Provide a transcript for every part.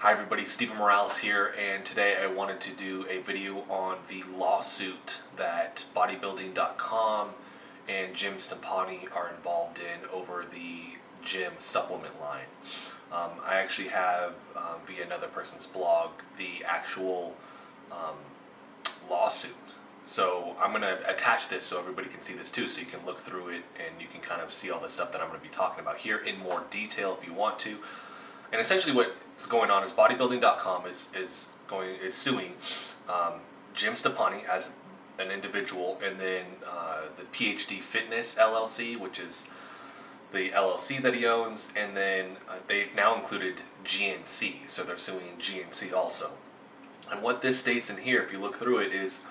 Hi everybody, Stephen Morales here, and today I wanted to do a video on the lawsuit that bodybuilding.com and Jim Stoppani are involved in over the gym supplement line. I actually have, via another person's blog, the actual lawsuit. So I'm going to attach this so everybody can see this too, so you can look through it and you can kind of see all the stuff that I'm going to be talking about here in more detail if you want to. And essentially what is going on is bodybuilding.com is suing Jim Stoppani as an individual, and then the PhD Fitness LLC, which is the LLC that he owns, and then they've now included GNC, so they're suing GNC also. And what this states in here, if you look through it, is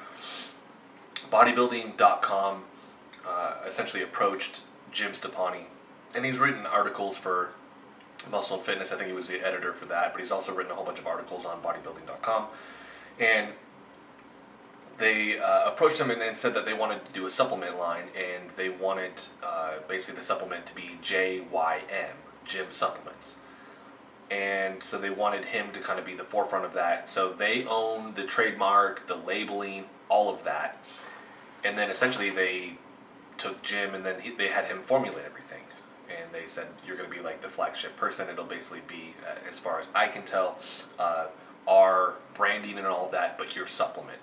bodybuilding.com essentially approached Jim Stoppani, and he's written articles for Muscle and Fitness. I think he was the editor for that, but he's also written a whole bunch of articles on bodybuilding.com. And they approached him and said that they wanted to do a supplement line, and they wanted basically the supplement to be JYM, Gym Supplements. And so they wanted him to kind of be the forefront of that. So they own the trademark, the labeling, all of that. And then essentially they took Jim, and then they had him formulate everything. And they said, you're going to be like the flagship person. It'll basically be, as far as I can tell, our branding and all of that, but your supplement.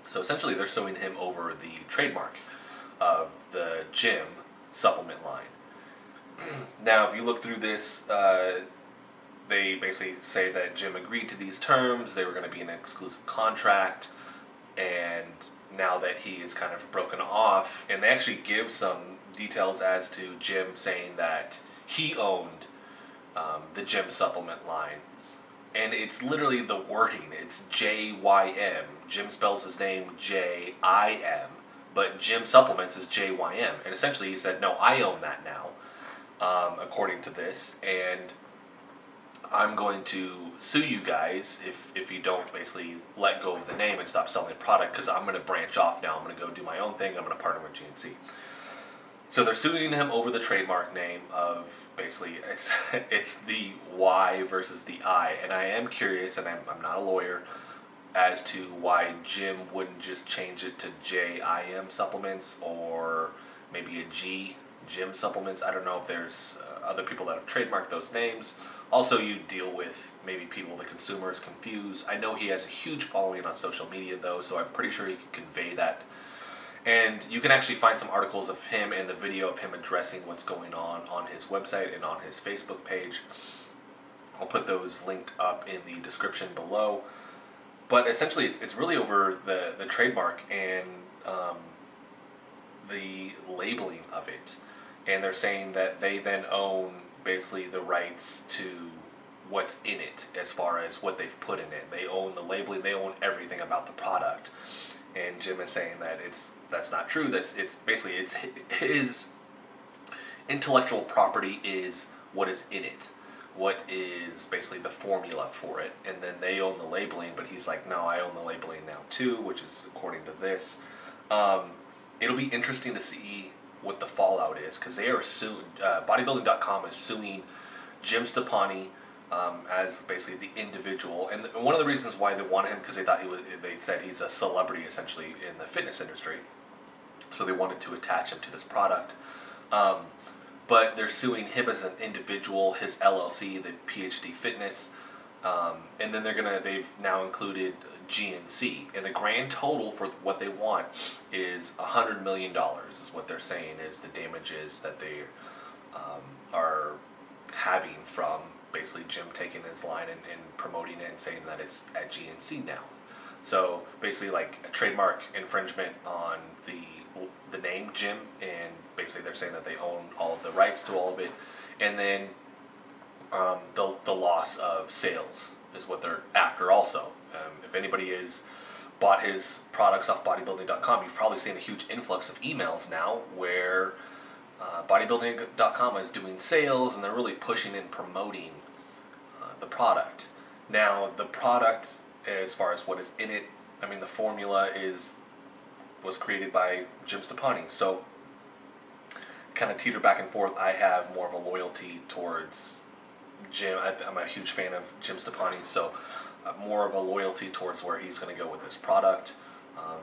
So essentially they're suing him over the trademark of the gym supplement line. Now, if you look through this, they basically say that Jim agreed to these terms. They were going to be an exclusive contract. And now that he is kind of broken off, and they actually give some details as to Jim saying that he owned the gym supplement line, and it's literally the wording. It's JYM. Jim spells his name J-I-M, but Gym Supplements is JYM, and essentially he said, no, I own that now, according to this, and I'm going to sue you guys if you don't basically let go of the name and stop selling the product, because I'm going to branch off now. I'm going to go do my own thing. I'm going to partner with GNC. So they're suing him over the trademark name of, basically, it's the Y versus the I. And I am curious, and I'm not a lawyer, as to why Jim wouldn't just change it to JIM Supplements, or maybe a G, Gym Supplements. I don't know if there's other people that have trademarked those names. Also, you deal with maybe people, the consumer is confused. I know he has a huge following on social media, though, so I'm pretty sure he can convey that. And you can actually find some articles of him and the video of him addressing what's going on his website and on his Facebook page. I'll put those linked up in the description below. But essentially, it's really over the trademark and the labeling of it. And they're saying that they then own basically the rights to what's in it as far as what they've put in it. They own the labeling, they own everything about the product. And Jim is saying that that's not true. It's basically his intellectual property is what is in it, what is basically the formula for it, and then they own the labeling. But he's like, no, I own the labeling now too, which is according to this. It'll be interesting to see what the fallout is, because they are suing. Bodybuilding.com is suing Jim Stoppani as basically the individual, and one of the reasons why they wanted him, because they said he's a celebrity essentially in the fitness industry, so they wanted to attach him to this product. But they're suing him as an individual, his LLC, the PhD Fitness, and then they've now included GNC, and the grand total for what they want is $100 million, is what they're saying is the damages that they are having from basically Jim taking his line and promoting it and saying that it's at GNC now. So basically like a trademark infringement on the name Jim, and basically they're saying that they own all of the rights to all of it, and then the loss of sales is what they're after also. If anybody has bought his products off bodybuilding.com, you've probably seen a huge influx of emails now where bodybuilding.com is doing sales, and they're really pushing and promoting the product. Now, the product, as far as what is in it, I mean, the formula was created by Jim Stoppani. So kind of teeter back and forth. I have more of a loyalty towards Jim, I'm a huge fan of Jim Stoppani, so more of a loyalty towards where he's going to go with this product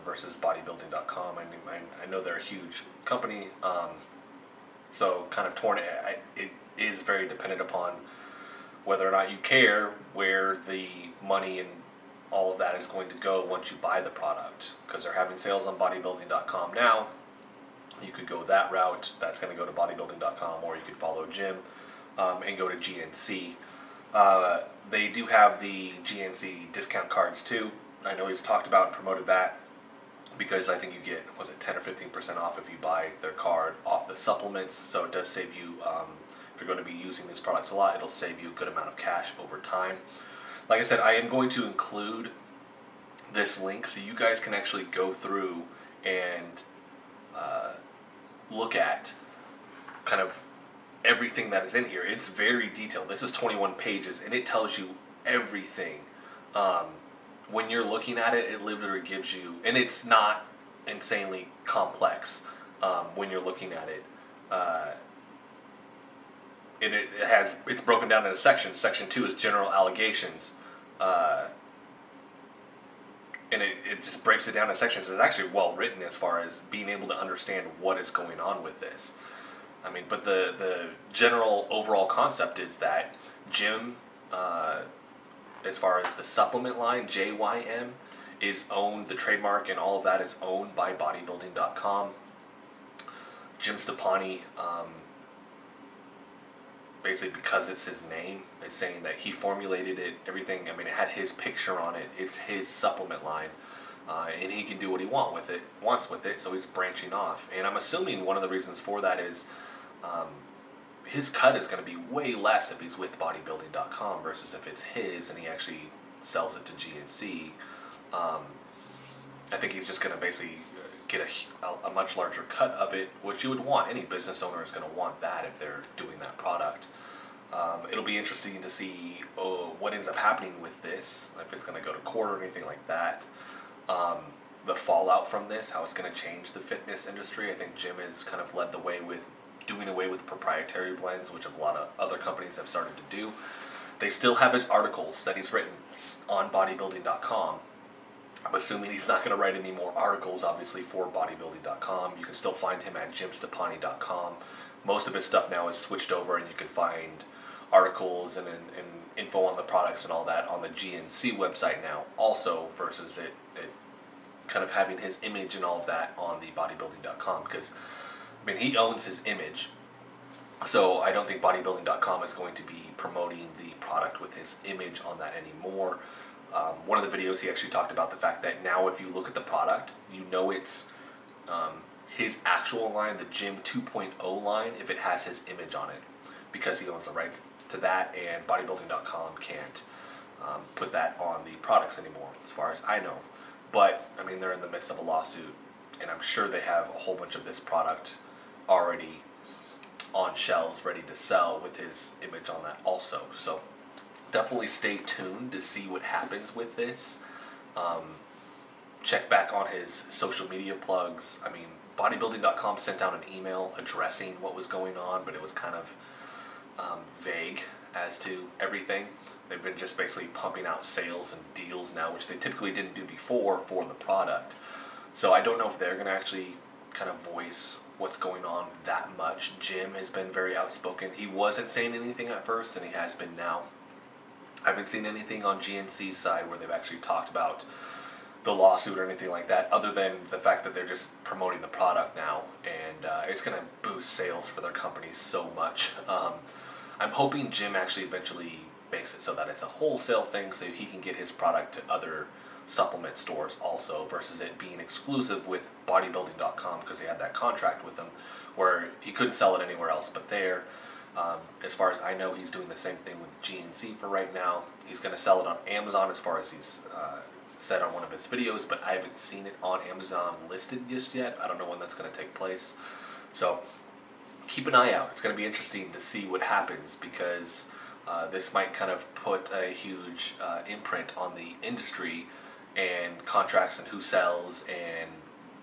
versus bodybuilding.com. I know they're a huge company, so kind of torn. It is very dependent upon whether or not you care where the money and all of that is going to go once you buy the product, because they're having sales on bodybuilding.com now. You could go that route. That's going to go to bodybuilding.com, or you could follow Jim and go to GNC. They do have the GNC discount cards too. I know he's talked about and promoted that, because I think you get, was it 10 or 15% off if you buy their card off the supplements. So it does save you, if you're going to be using these products a lot, it'll save you a good amount of cash over time. Like I said, I am going to include this link so you guys can actually go through and look at kind of everything that is in here. It's very detailed. This is 21 pages, and it tells you everything. When you're looking at it, it literally gives you, and it's not insanely complex when you're looking at it. It's broken down into sections. Section 2 is general allegations. And it just breaks it down in sections. It's actually well written as far as being able to understand what is going on with this. I mean, but the general overall concept is that Jim, as far as the supplement line, JYM, is owned, the trademark and all of that is owned by bodybuilding.com. Jim Stoppani, basically because it's his name, is saying that he formulated it, everything. I mean, it had his picture on it. It's his supplement line, and he can do what he wants with it. So he's branching off, and I'm assuming one of the reasons for that is his cut is going to be way less if he's with bodybuilding.com versus if it's his and he actually sells it to GNC. I think he's just going to basically get a much larger cut of it, which you would want. Any business owner is going to want that if they're doing that product. It'll be interesting to see what ends up happening with this, if it's going to go to court or anything like that. The fallout from this, how it's going to change the fitness industry. I think Jim has kind of led the way with doing away with proprietary blends, which a lot of other companies have started to do. They still have his articles that he's written on bodybuilding.com. I'm assuming he's not going to write any more articles, obviously, for bodybuilding.com. You can still find him at jimstoppani.com. Most of his stuff now is switched over, and you can find articles and info on the products and all that on the GNC website now also, versus it kind of having his image and all of that on the bodybuilding.com, because I mean, he owns his image. So I don't think bodybuilding.com is going to be promoting the product with his image on that anymore. One of the videos he actually talked about the fact that now if you look at the product, you know it's his actual line, the Gym 2.0 line, if it has his image on it, because he owns the rights to that, and bodybuilding.com can't put that on the products anymore, as far as I know. But, I mean, they're in the midst of a lawsuit, and I'm sure they have a whole bunch of this product already on shelves ready to sell with his image on that also. So definitely stay tuned to see what happens with this. Check back on his social media plugs. I mean, bodybuilding.com sent out an email addressing what was going on, but it was kind of vague as to everything. They've been just basically pumping out sales and deals now, which they typically didn't do before for the product. So I don't know if they're going to actually kind of voice what's going on that much. Jim has been very outspoken. He wasn't saying anything at first, and he has been now. I haven't seen anything on GNC's side where they've actually talked about the lawsuit or anything like that, other than the fact that they're just promoting the product now, and it's going to boost sales for their company so much. I'm hoping Jim actually eventually makes it so that it's a wholesale thing, so he can get his product to other supplement stores also, versus it being exclusive with bodybuilding.com, because he had that contract with them where he couldn't sell it anywhere else but there. As far as I know, he's doing the same thing with GNC for right now. He's going to sell it on Amazon, as far as he's said on one of his videos, but I haven't seen it on Amazon listed just yet. I don't know when that's going to take place. So keep an eye out. It's going to be interesting to see what happens, because this might kind of put a huge imprint on the industry and contracts and who sells, and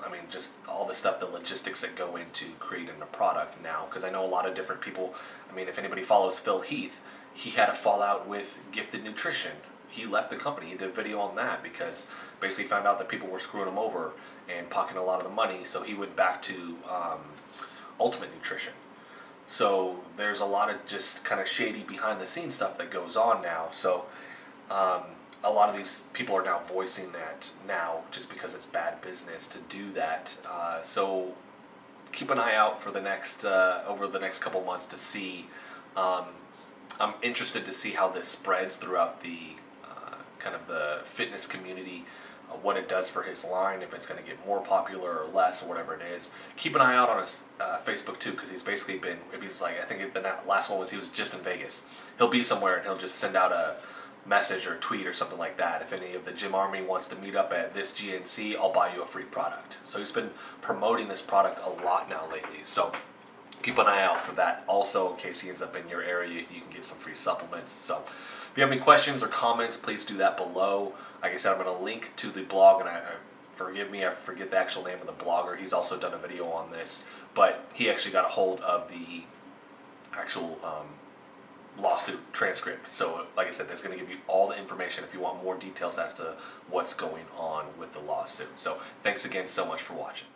I mean just all the stuff, the logistics that go into creating a product now. Because I know a lot of different people. I mean, if anybody follows Phil Heath, he had a fallout with Gifted Nutrition. He left the company. He did a video on that because basically found out that people were screwing him over and pocketing a lot of the money. So he went back to Ultimate Nutrition. So there's a lot of just kind of shady behind the scenes stuff that goes on now. So a lot of these people are now voicing that now just because it's bad business to do that. So keep an eye out for the next over the next couple months to see. I'm interested to see how this spreads throughout the kind of the fitness community, what it does for his line, if it's going to get more popular or less or whatever it is. Keep an eye out on his Facebook too, because he's basically been, if he's like, I think the last one was he was just in Vegas. He'll be somewhere and he'll just send out a message or tweet or something like that. If any of the gym army wants to meet up at this GNC, I'll buy you a free product. So he's been promoting this product a lot now lately. So keep an eye out for that. Also, in case he ends up in your area, you can get some free supplements. So if you have any questions or comments, please do that below. Like I said, I'm going to link to the blog, and forgive me, I forget the actual name of the blogger. He's also done a video on this, but he actually got a hold of the actual lawsuit transcript. So like I said, that's going to give you all the information if you want more details as to what's going on with the lawsuit. So thanks again so much for watching.